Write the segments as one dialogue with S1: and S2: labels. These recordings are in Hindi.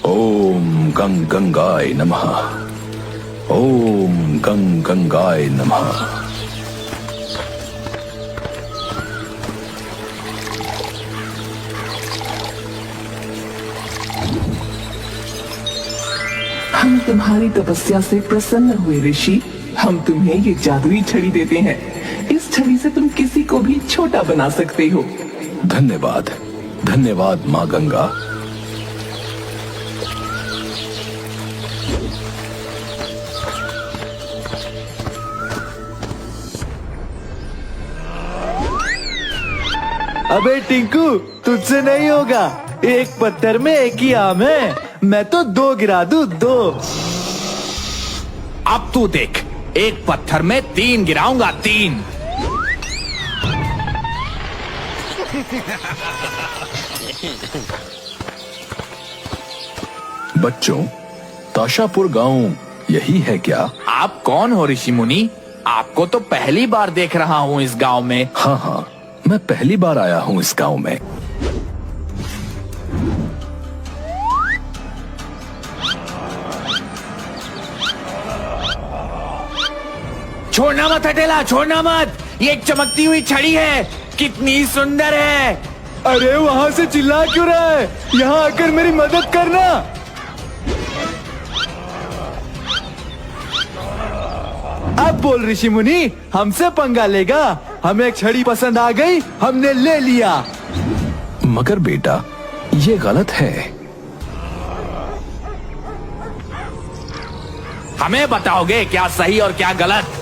S1: ओम गंगाय नमः। ओम गंगाय नमः।
S2: हम तुम्हारी तपस्या से प्रसन्न हुए ऋषि। हम तुम्हें ये जादुई छड़ी देते हैं। इस छड़ी से तुम किसी को भी छोटा बना सकते हो।
S1: धन्यवाद, धन्यवाद माँ गंगा।
S3: अबे टिंकू, तुझसे नहीं होगा। एक पत्थर में एक ही आम है। मैं तो 2 गिरा दूं, 2।
S4: अब तू देख, एक पत्थर में 3 गिराऊंगा, 3।
S1: बच्चों, ताशापुर गांव यही है क्या?
S4: आप कौन हो ऋषि मुनि? आपको तो पहली बार देख रहा हूँ इस गांव में।
S1: हाँ हाँ, मैं पहली बार आया हूँ इस गांव में।
S4: छोड़ना मत हटेला, छोड़ना मत। ये एक चमकती हुई छड़ी है, कितनी सुंदर है।
S3: अरे वहाँ से चिल्ला क्यों रहा है? यहाँ आकर मेरी मदद करना। अब बोल ऋषि मुनि, हमसे पंगा लेगा? हमें एक छड़ी पसंद आ गई, हमने ले लिया।
S1: मगर बेटा, ये गलत है।
S4: हमें बताओगे क्या सही और क्या गलत?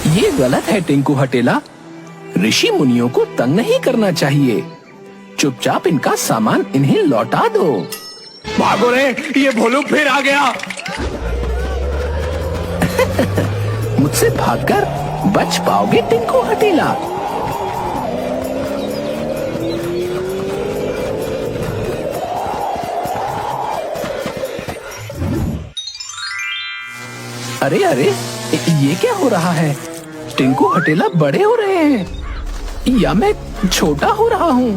S1: ये गलत है टिंकू हटेला। ऋषि मुनियों को तंग नहीं करना चाहिए। चुपचाप इनका सामान इन्हें लौटा दो।
S4: भागो रे, ये भोलू फिर आ गया।
S1: मुझसे भागकर बच पाओगे टिंकू हटेला? अरे अरे, ये क्या हो रहा है? टिंकू हटेला बड़े हो रहे हैं या मैं छोटा हो रहा हूँ?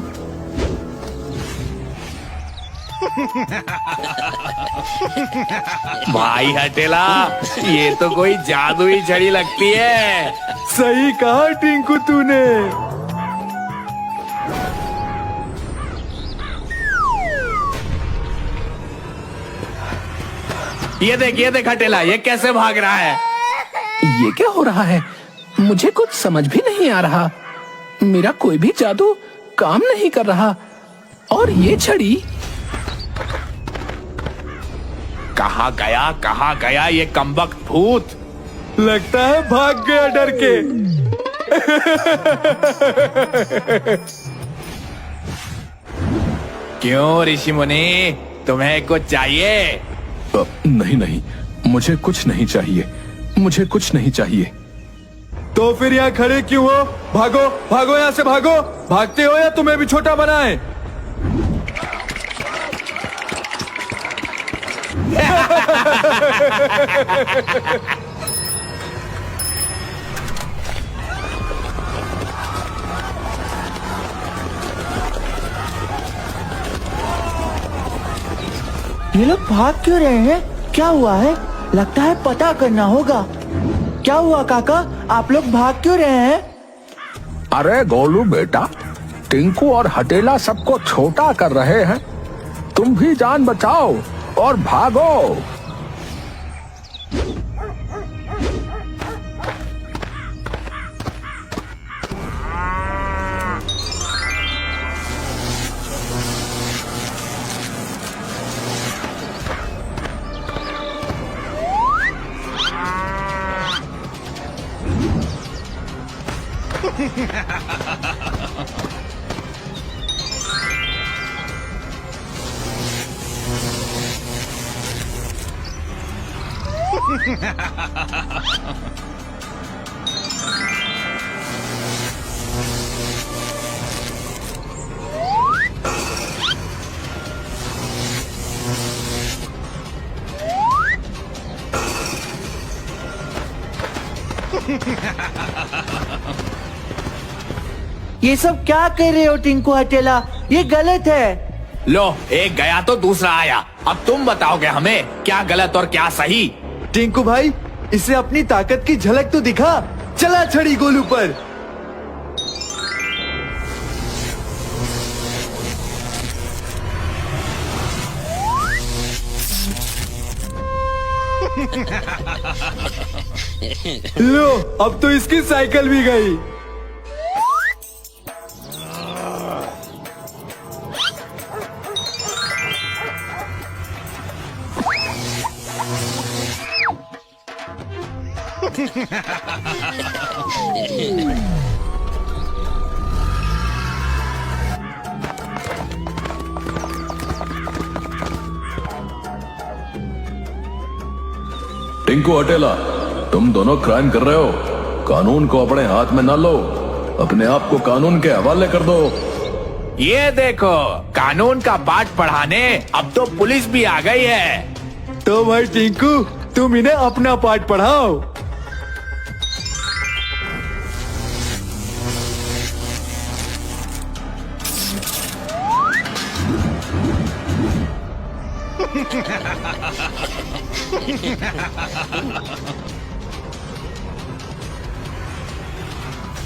S4: भाई हटेला, ये तो कोई जादुई छड़ी लगती है।
S3: सही कहा टिंकू तूने।
S4: ये देख हटेला, ये कैसे भाग रहा है?
S1: ये क्या हो रहा है? मुझे कुछ समझ भी नहीं आ रहा। मेरा कोई भी जादू काम नहीं कर रहा। और ये छड़ी
S4: कहाँ गया ये कमबख्त भूत?
S3: लगता है भाग गया डर के।
S4: क्यों ऋषि मुनि, तुम्हें कुछ चाहिए?
S1: नहीं नहीं, मुझे कुछ नहीं चाहिए। मुझे कुछ नहीं चाहिए।
S3: तो फिर यहाँ खड़े क्यों हो? भागो भागो, यहाँ से भागो। भागते हो या तुम्हें भी छोटा बनाए?
S5: ये लोग भाग क्यों रहे हैं? क्या हुआ है? लगता है पता करना होगा। क्या हुआ काका, आप लोग भाग क्यों रहे हैं?
S1: अरे गोलू बेटा, टिंकू और हटेला सबको छोटा कर रहे हैं। तुम भी जान बचाओ और भागो।
S5: ये सब क्या कर रहे हो टिंकू हटेला? ये गलत है।
S4: लो, एक गया तो दूसरा आया। अब तुम बताओगे हमें क्या गलत और क्या सही।
S3: टिंकू भाई, इसे अपनी ताकत की झलक तो दिखा। चला छड़ी गोलू पर। लो, अब तो इसकी साइकिल भी गई।
S6: टिंकू हटेला, तुम दोनों क्राइम कर रहे हो। कानून को अपने हाथ में ना लो, अपने आप को कानून के हवाले कर दो।
S4: ये देखो, कानून का पाठ पढ़ाने अब तो पुलिस भी आ गई है।
S3: तो भाई टिंकू, तुम इन्हें अपना पाठ पढ़ाओ।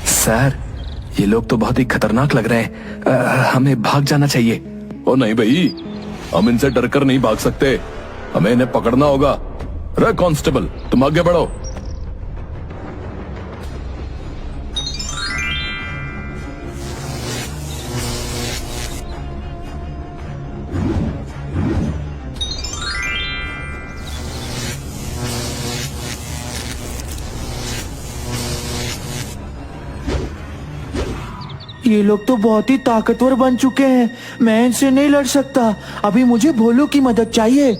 S1: सर, ये लोग तो बहुत ही खतरनाक लग रहे हैं। हमें भाग जाना चाहिए।
S6: ओ नहीं भाई, हम इनसे डरकर नहीं भाग सकते, हमें इन्हें पकड़ना होगा। रे कांस्टेबल, तुम आगे बढ़ो।
S5: ये लोग तो बहुत ही ताकतवर बन चुके हैं। मैं इनसे नहीं लड़ सकता। अभी मुझे भोलू की मदद चाहिए।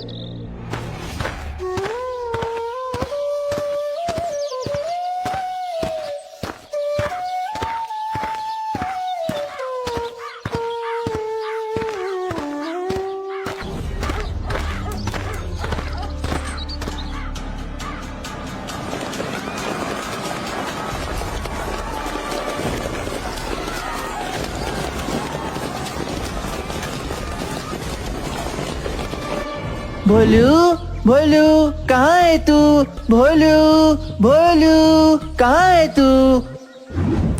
S5: भोलू, भोलू, कहाँ है तू? भोलू, भोलू, कहाँ है तू?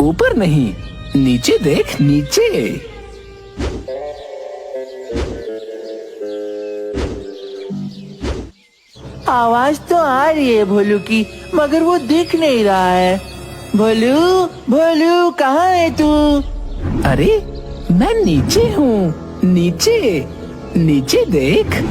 S1: ऊपर नहीं, नीचे देख, नीचे।
S5: आवाज तो आ रही है भोलू की, मगर वो दिख नहीं रहा है। भोलू, भोलू, कहाँ है तू?
S1: अरे, मैं नीचे हूँ, नीचे, नीचे देख।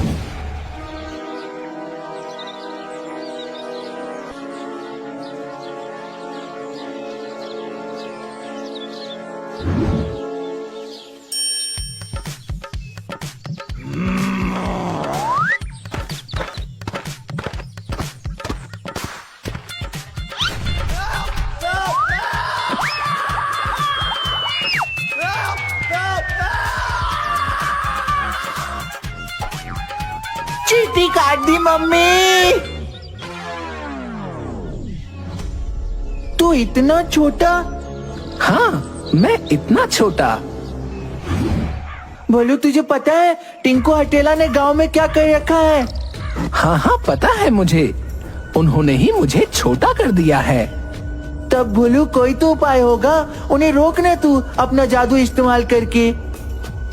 S5: चींटी काट दी मम्मी। तू इतना छोटा?
S1: हाँ, मैं इतना छोटा।
S5: भोलू, तुझे पता है टिंकू हटेला ने गांव में क्या कर रखा है?
S1: हाँ हाँ, पता है मुझे। उन्होंने ही मुझे छोटा कर दिया है।
S5: तब भोलू, कोई तो उपाय होगा। उन्हें रोकना तू अपना जादू इस्तेमाल करके।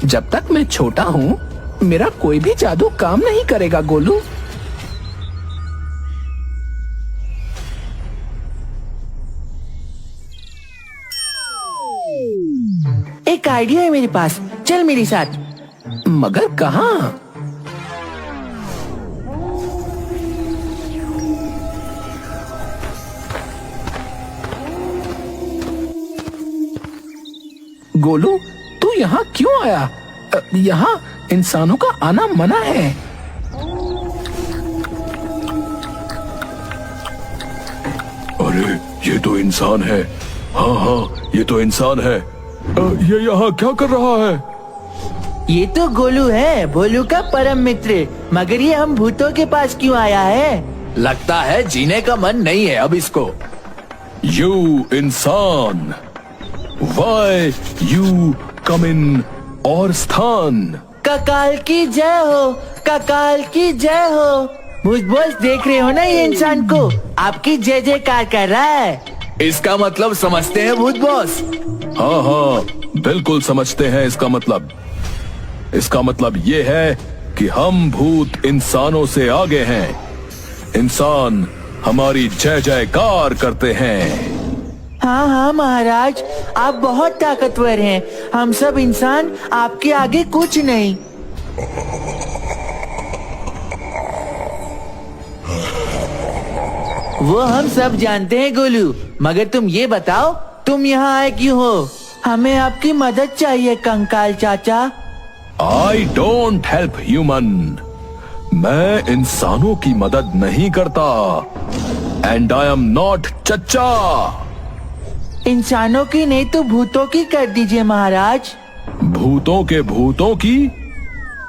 S1: जब तक मैं छोटा हूँ, मेरा कोई भी जादू काम नहीं करेगा गोलू।
S5: एक आइडिया है मेरे पास, चल मेरे साथ।
S1: मगर कहाँ? गोलू, तू यहाँ क्यों आया? यहाँ इंसानों का आना मना है।
S6: अरे, ये तो इंसान है। हाँ हाँ, ये तो इंसान है। ये यहाँ क्या कर रहा है?
S5: ये तो गोलू है, भोलू का परम मित्र। मगर ये हम भूतों के पास क्यों आया है?
S4: लगता है जीने का मन नहीं है अब इसको।
S6: यू इंसान, वाई यू कम इन और स्थान।
S5: ककाल की जय हो, ककाल की जय हो। भूत बॉस देख रहे हो ना ये इंसान को, आपकी जय जयकार कर रहा है।
S4: इसका मतलब समझते हैं भूत बॉस?
S6: हाँ हाँ बिल्कुल समझते हैं इसका मतलब। इसका मतलब ये है कि हम भूत इंसानों से आगे हैं। इंसान हमारी जय जयकार करते हैं।
S5: हाँ हाँ महाराज, आप बहुत ताकतवर हैं। हम सब इंसान आपके आगे कुछ नहीं। वो हम सब जानते हैं गोलू, मगर तुम ये बताओ तुम यहाँ आए क्यों हो? हमें आपकी मदद चाहिए कंकाल चाचा।
S6: I don't help human. मैं इंसानों की मदद नहीं करता। एंड आई एम नॉट चच्चा।
S5: इंसानों की नहीं तो भूतों की कर दीजिए महाराज।
S6: भूतों के भूतों की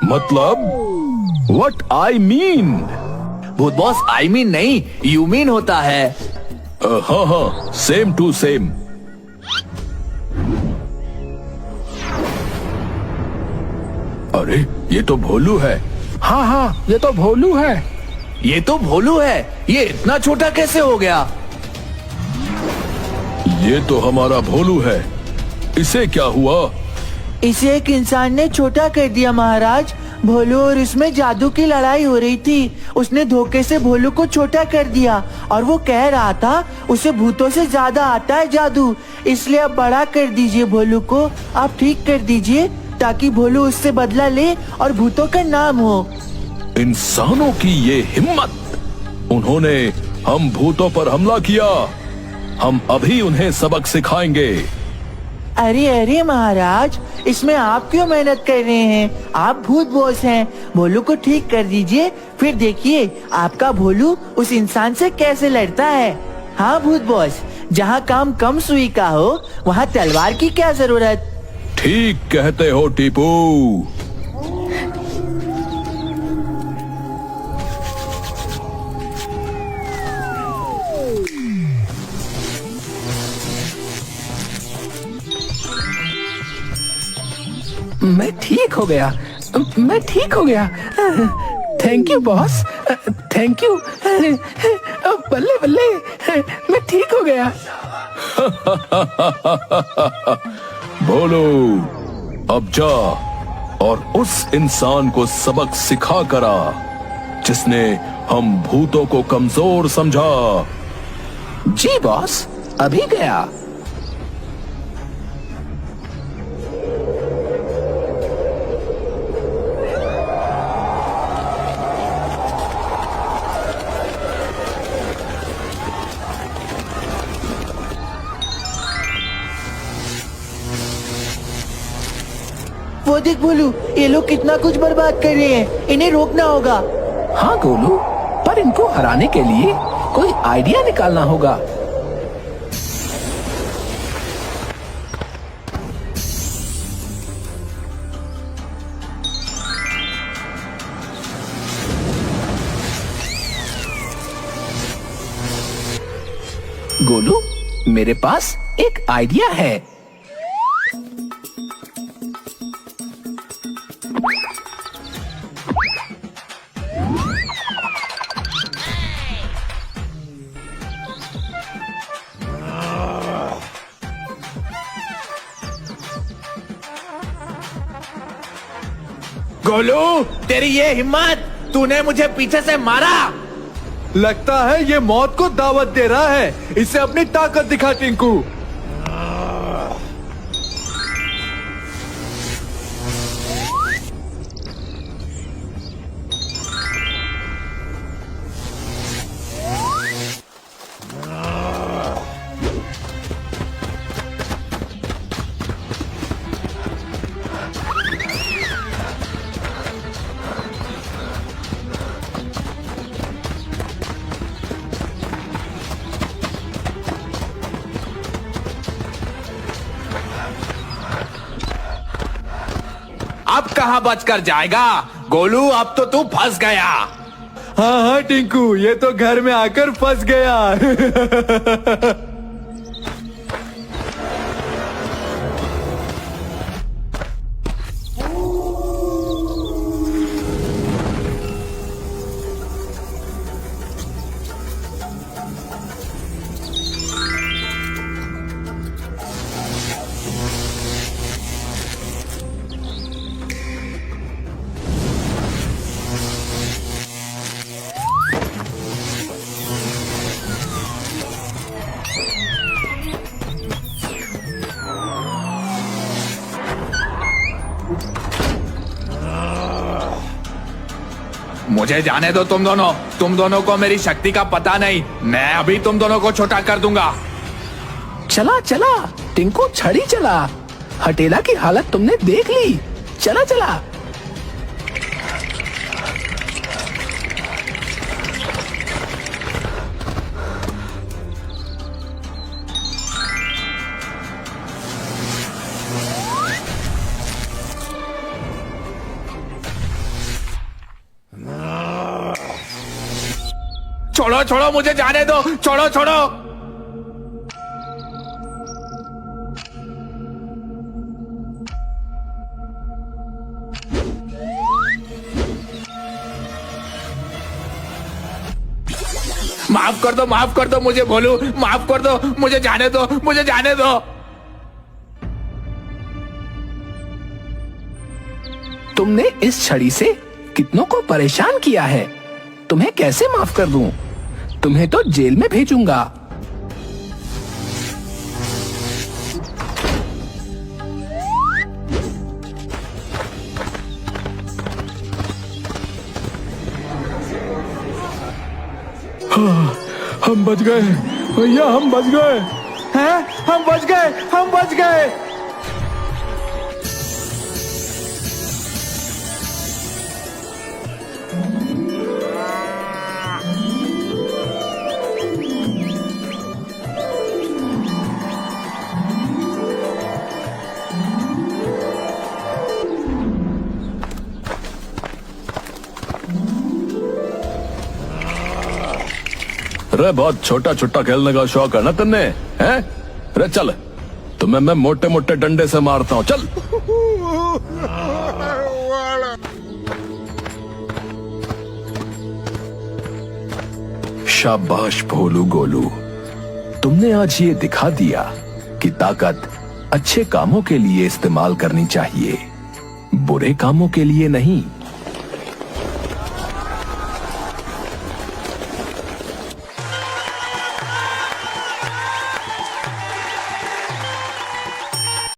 S6: मतलब व्हाट आई मीन?
S4: भूत बॉस आई मीन नहीं, यू मीन होता है।
S6: हाँ हाँ सेम टू सेम। अरे ये तो भोलू है।
S1: हाँ हाँ ये तो भोलू है।
S4: ये तो भोलू है, ये इतना छोटा कैसे हो गया?
S6: ये तो हमारा भोलू है। इसे क्या हुआ?
S5: इसे एक इंसान ने छोटा कर दिया महाराज। भोलू और उसमें जादू की लड़ाई हो रही थी। उसने धोखे से भोलू को छोटा कर दिया और वो कह रहा था उसे भूतों से ज्यादा आता है जादू, इसलिए अब बड़ा कर दीजिए भोलू को। आप ठीक कर दीजिए ताकि भोलू उससे बदला ले और भूतों का नाम हो।
S6: इंसानों की ये हिम्मत! उन्होंने हम भूतों पर हमला किया। हम अभी उन्हें सबक सिखाएंगे।
S5: अरे अरे महाराज, इसमें आप क्यों मेहनत कर रहे हैं? आप भूत बॉस हैं। भोलू को ठीक कर दीजिए, फिर देखिए आपका भोलू उस इंसान से कैसे लड़ता है। हाँ भूत बॉस, जहाँ काम कम सुई का हो वहाँ तलवार की क्या जरूरत।
S6: ठीक कहते हो टीपू।
S1: मैं ठीक हो गया। मैं ठीक हो गया। Thank you boss, thank you. बल्ले बल्ले, मैं ठीक हो गया।
S6: बोलो अब जा और उस इंसान को सबक सिखा करा जिसने हम भूतों को कमजोर समझा।
S1: जी बॉस, अभी गया।
S5: वो देख भोलू, ये लोग कितना कुछ बर्बाद कर रहे हैं, इन्हें रोकना होगा।
S1: हाँ गोलू, पर इनको हराने के लिए कोई आइडिया निकालना होगा। गोलू, मेरे पास एक आइडिया है।
S4: गोलू, तेरी ये हिम्मत! तूने मुझे पीछे से मारा।
S3: लगता है ये मौत को दावत दे रहा है। इसे अपनी ताकत दिखा टिंकू।
S4: अब कहाँ बचकर जाएगा गोलू? अब तो तू फंस गया।
S3: हाँ हाँ टिंकू, ये तो घर में आकर फंस गया।
S4: मुझे जाने दो तुम दोनों को मेरी शक्ति का पता नहीं। मैं अभी तुम दोनों को छोटा कर दूंगा।
S1: चला चला टिंकू, छड़ी चला। हटेला की हालत तुमने देख ली। चला चला।
S4: छोड़ो छोड़ो, मुझे जाने दो। छोड़ो छोड़ो। माफ कर दो मुझे भोलू, माफ कर दो, मुझे जाने दो, मुझे जाने दो।
S1: तुमने इस छड़ी से कितनों को परेशान किया है। तुम्हें कैसे माफ कर दूं? तुम्हें तो जेल में भेजूंगा।
S6: हम बच गए भैया, हम बच गए
S3: हैं? हम बच गए, हम बच गए।
S6: रे बहुत छोटा छोटा खेलने का शौक है ना तुमने, हैं? रे चल, तुम्हें मैं मोटे मोटे डंडे से मारता हूँ, चल। शाबाश भोलू गोलू, तुमने आज ये दिखा दिया कि ताकत अच्छे कामों के लिए इस्तेमाल करनी चाहिए, बुरे कामों के लिए नहीं।